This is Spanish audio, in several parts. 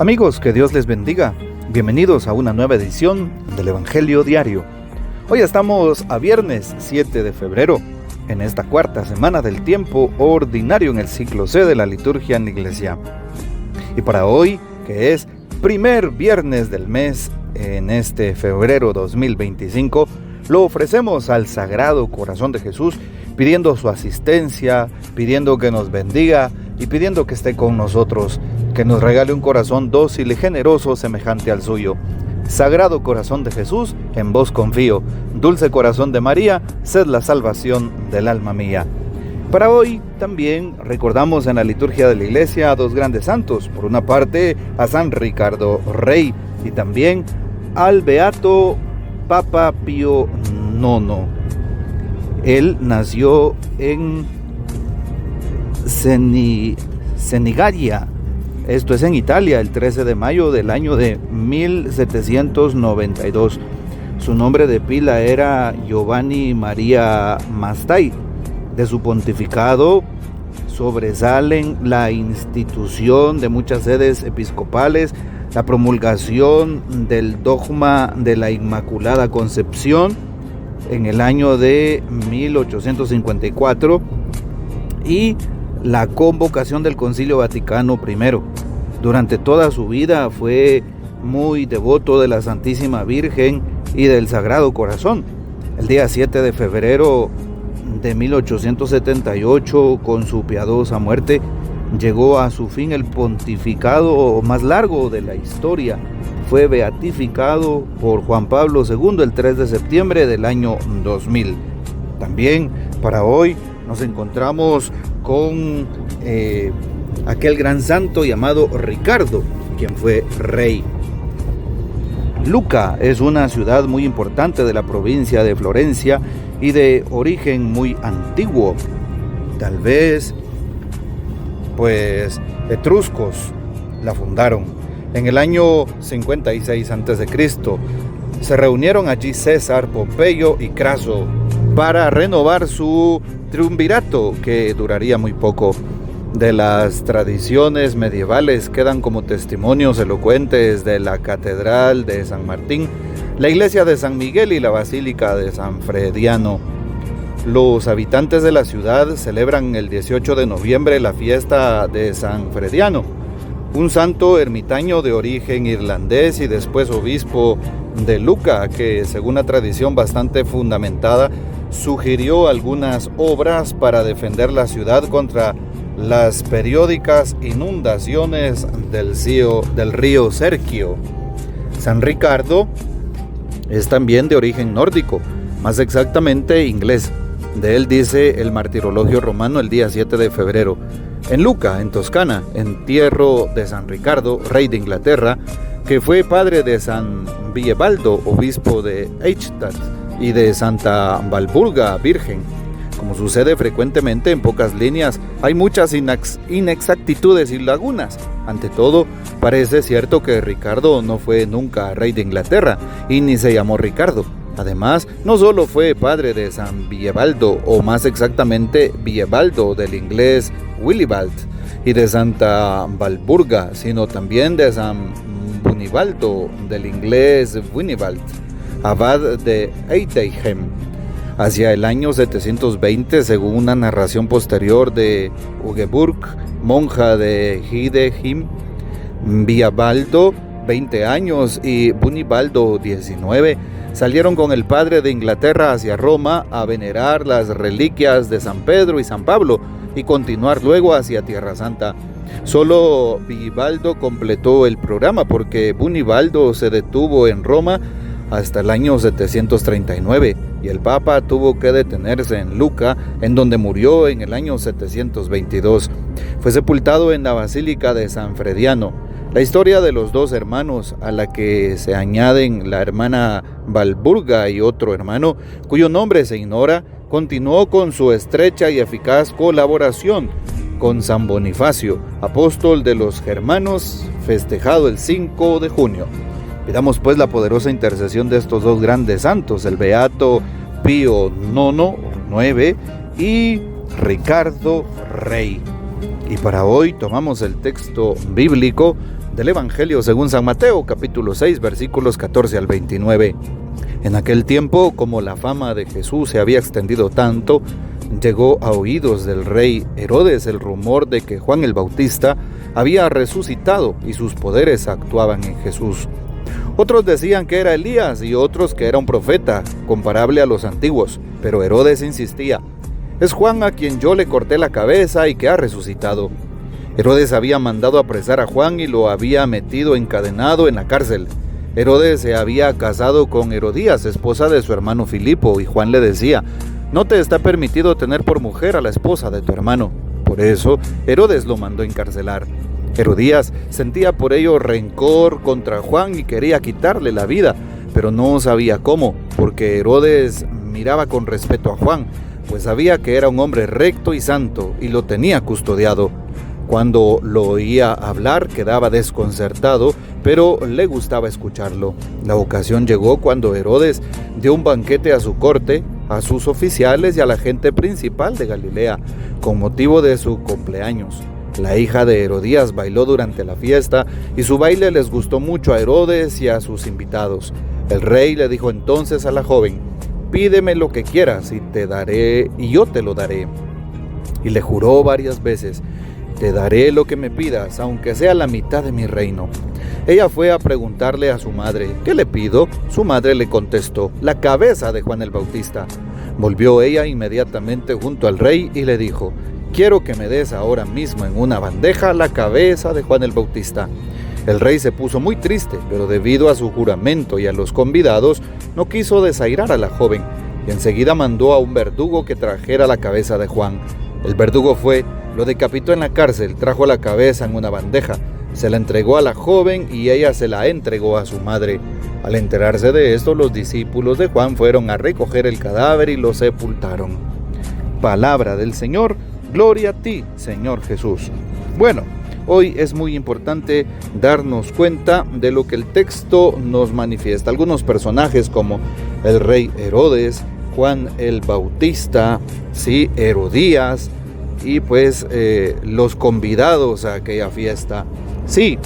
Amigos, que Dios les bendiga. Bienvenidos a una nueva edición del Evangelio Diario. Hoy estamos a viernes 7 de febrero, en esta cuarta semana del tiempo ordinario en el ciclo C de la liturgia en la iglesia. Y para hoy, que es primer viernes del mes en este febrero 2025, lo ofrecemos al Sagrado Corazón de Jesús, pidiendo su asistencia, pidiendo que nos bendiga y pidiendo que esté con nosotros, que nos regale un corazón dócil y generoso semejante al suyo. Sagrado Corazón de Jesús, en vos confío. Dulce Corazón de María, sed la salvación del alma mía. Para hoy también recordamos en la liturgia de la iglesia a dos grandes santos. Por una parte a San Ricardo Rey y también al beato Papa Pío IX. Él nació en Senigallia, esto es en Italia, el 13 de mayo del año de 1792. Su nombre de pila era Giovanni Maria Mastai. De su pontificado sobresalen la institución de muchas sedes episcopales, la promulgación del dogma de la Inmaculada Concepción en el año de 1854 y la convocación del Concilio Vaticano I. Durante toda su vida fue muy devoto de la Santísima Virgen y del Sagrado Corazón. El día 7 de febrero de 1878, con su piadosa muerte, llegó a su fin el pontificado más largo de la historia. Fue beatificado por Juan Pablo II el 3 de septiembre del año 2000. También para hoy nos encontramos con aquel gran santo llamado Ricardo, quien fue rey. Lucca es una ciudad muy importante de la provincia de Florencia y de origen muy antiguo. Tal vez, etruscos la fundaron. En el año 56 a.C. se reunieron allí César, Pompeyo y Craso para renovar su triunvirato, que duraría muy poco. De las tradiciones medievales quedan como testimonios elocuentes de la Catedral de San Martín, la iglesia de San Miguel y la Basílica de San Frediano. Los habitantes de la ciudad celebran el 18 de noviembre la fiesta de San Frediano, un santo ermitaño de origen irlandés y después obispo de Lucca, que según la tradición bastante fundamentada, sugirió algunas obras para defender la ciudad contra las periódicas inundaciones del río Serchio. San Ricardo es también de origen nórdico, más exactamente inglés. De él dice el martirologio romano el día 7 de febrero. En Lucca, en Toscana, entierro de San Ricardo, rey de Inglaterra, que fue padre de San Villebaldo, obispo de Eichstätt, y de Santa Walburga, virgen. Como sucede frecuentemente en pocas líneas, hay muchas inexactitudes y lagunas. Ante todo, parece cierto que Ricardo no fue nunca rey de Inglaterra y ni se llamó Ricardo. Además, no solo fue padre de San Villebaldo, o más exactamente Villebaldo, del inglés Willibald, y de Santa Walburga, sino también de San Bunibaldo, del inglés Winibald, abad de Eideghem. Hacia el año 720, según una narración posterior de Ugeburg, monja de Hidehim, Villebaldo, 20 años, y Bunibaldo, 19, salieron con el padre de Inglaterra hacia Roma a venerar las reliquias de San Pedro y San Pablo y continuar luego hacia Tierra Santa. Solo Villebaldo completó el programa porque Bunibaldo se detuvo en Roma hasta el año 739 y el Papa tuvo que detenerse en Lucca, en donde murió en el año 722. Fue sepultado en la Basílica de San Frediano. La historia de los dos hermanos, a la que se añaden la hermana Walburga y otro hermano, cuyo nombre se ignora, continuó con su estrecha y eficaz colaboración con San Bonifacio, apóstol de los germanos, festejado el 5 de junio. Pidamos pues la poderosa intercesión de estos dos grandes santos, el beato Pío IX y Ricardo Rey. Y para hoy tomamos el texto bíblico del Evangelio según San Mateo, capítulo 6, versículos 14 al 29. En aquel tiempo, como la fama de Jesús se había extendido tanto, llegó a oídos del rey Herodes el rumor de que Juan el Bautista había resucitado y sus poderes actuaban en Jesús. Otros decían que era Elías y otros que era un profeta, comparable a los antiguos, pero Herodes insistía: es Juan a quien yo le corté la cabeza y que ha resucitado. Herodes había mandado apresar a Juan y lo había metido encadenado en la cárcel. Herodes se había casado con Herodías, esposa de su hermano Filipo, y Juan le decía: no te está permitido tener por mujer a la esposa de tu hermano. Por eso Herodes lo mandó encarcelar. Herodías sentía por ello rencor contra Juan y quería quitarle la vida, pero no sabía cómo, porque Herodes miraba con respeto a Juan, pues sabía que era un hombre recto y santo y lo tenía custodiado. Cuando lo oía hablar quedaba desconcertado, pero le gustaba escucharlo. La ocasión llegó cuando Herodes dio un banquete a su corte, a sus oficiales y a la gente principal de Galilea, con motivo de su cumpleaños. La hija de Herodías bailó durante la fiesta y su baile les gustó mucho a Herodes y a sus invitados. El rey le dijo entonces a la joven: pídeme lo que quieras y te daré, y yo te lo daré. Y le juró varias veces: te daré lo que me pidas, aunque sea la mitad de mi reino. Ella fue a preguntarle a su madre: ¿qué le pido? Su madre le contestó: la cabeza de Juan el Bautista. Volvió ella inmediatamente junto al rey y le dijo: quiero que me des ahora mismo en una bandeja la cabeza de Juan el Bautista. El rey se puso muy triste, pero debido a su juramento y a los convidados, no quiso desairar a la joven, y enseguida mandó a un verdugo que trajera la cabeza de Juan. El verdugo fue, lo decapitó en la cárcel, trajo la cabeza en una bandeja, se la entregó a la joven y ella se la entregó a su madre. Al enterarse de esto, los discípulos de Juan fueron a recoger el cadáver y lo sepultaron. Palabra del Señor. Gloria a ti, Señor Jesús. Bueno, hoy es muy importante darnos cuenta de lo que el texto nos manifiesta. Algunos personajes como el rey Herodes, Juan el Bautista, ¿sí? Herodías y pues los convidados a aquella fiesta. Sí,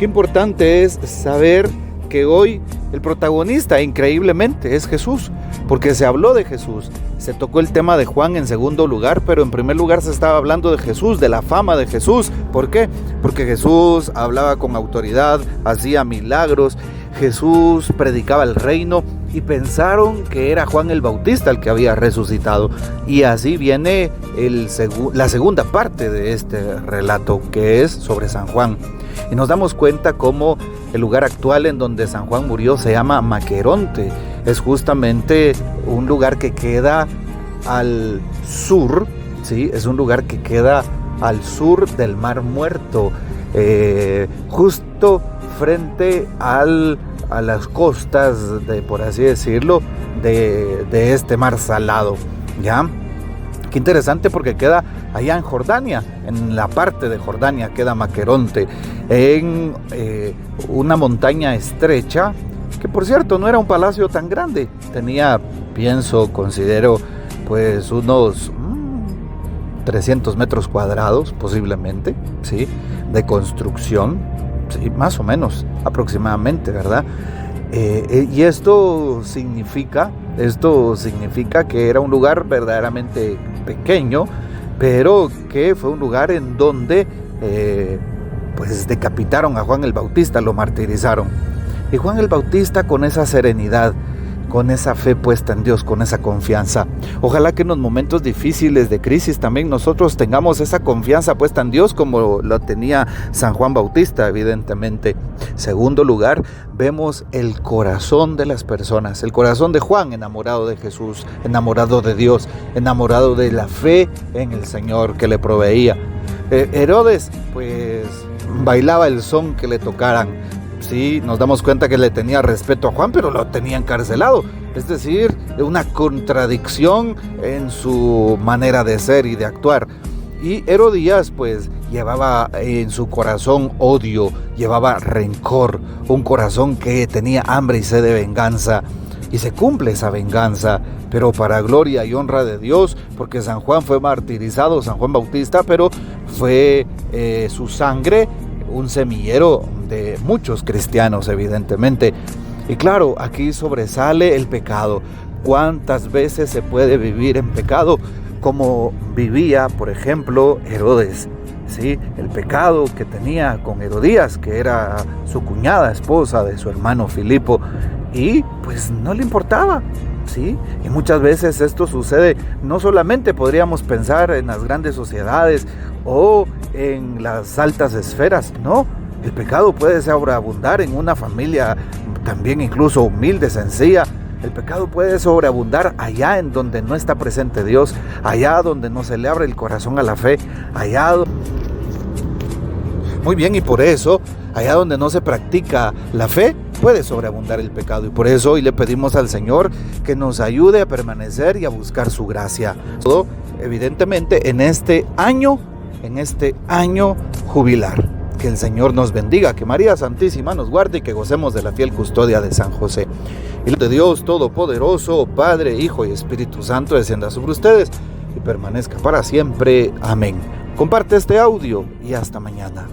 qué importante es saber que hoy el protagonista increíblemente es Jesús, porque se habló de Jesús. Se tocó el tema de Juan en segundo lugar, pero en primer lugar se estaba hablando de Jesús, de la fama de Jesús. ¿Por qué? Porque Jesús hablaba con autoridad, hacía milagros, Jesús predicaba el reino y pensaron que era Juan el Bautista el que había resucitado. Y así viene la segunda parte de este relato, que es sobre San Juan. Y nos damos cuenta cómo el lugar actual en donde San Juan murió se llama Maqueronte. Es justamente un lugar que queda al sur, ¿sí? Es un lugar que queda al sur del Mar Muerto, justo frente a las costas, por así decirlo, de este mar salado, ¿ya? Qué interesante, porque queda allá en Jordania, en la parte de Jordania queda Maqueronte, en una montaña estrecha, que por cierto no era un palacio tan grande, tenía, considero, pues unos 300 metros cuadrados posiblemente, ¿sí? De construcción, sí, más o menos, aproximadamente, ¿verdad? Y esto significa que era un lugar verdaderamente pequeño, pero que fue un lugar en donde pues decapitaron a Juan el Bautista, lo martirizaron. Y Juan el Bautista, con esa serenidad, con esa fe puesta en Dios, con esa confianza. Ojalá que en los momentos difíciles de crisis también nosotros tengamos esa confianza puesta en Dios como lo tenía San Juan Bautista, evidentemente. Segundo lugar, vemos el corazón de las personas, el corazón de Juan, enamorado de Jesús, enamorado de Dios, enamorado de la fe en el Señor que le proveía. Herodes, pues, bailaba el son que le tocaran. Sí, nos damos cuenta que le tenía respeto a Juan, pero lo tenía encarcelado. Es decir, una contradicción en su manera de ser y de actuar. Y Herodías, pues, llevaba en su corazón odio, llevaba rencor, un corazón que tenía hambre y sed de venganza. Y se cumple esa venganza, pero para gloria y honra de Dios, porque San Juan fue martirizado, San Juan Bautista, pero fue su sangre un semillero de muchos cristianos, evidentemente. Y claro, aquí sobresale el pecado. ¿Cuántas veces se puede vivir en pecado? Como vivía, por ejemplo, Herodes, ¿sí? El pecado que tenía con Herodías, que era su cuñada, esposa de su hermano Filipo, y pues no le importaba, ¿sí? Y muchas veces esto sucede, no solamente podríamos pensar en las grandes sociedades o en las altas esferas, no. El pecado puede sobreabundar en una familia también incluso humilde, sencilla. El pecado puede sobreabundar allá en donde no está presente Dios, allá donde no se le abre el corazón a la fe, allá donde... Muy bien, y por eso, allá donde no se practica la fe, puede sobreabundar el pecado. Y por eso hoy le pedimos al Señor que nos ayude a permanecer y a buscar su gracia. Todo, evidentemente, en este año jubilar. Que el Señor nos bendiga, que María Santísima nos guarde y que gocemos de la fiel custodia de San José. Y de Dios Todopoderoso, Padre, Hijo y Espíritu Santo, descienda sobre ustedes y permanezca para siempre. Amén. Comparte este audio y hasta mañana.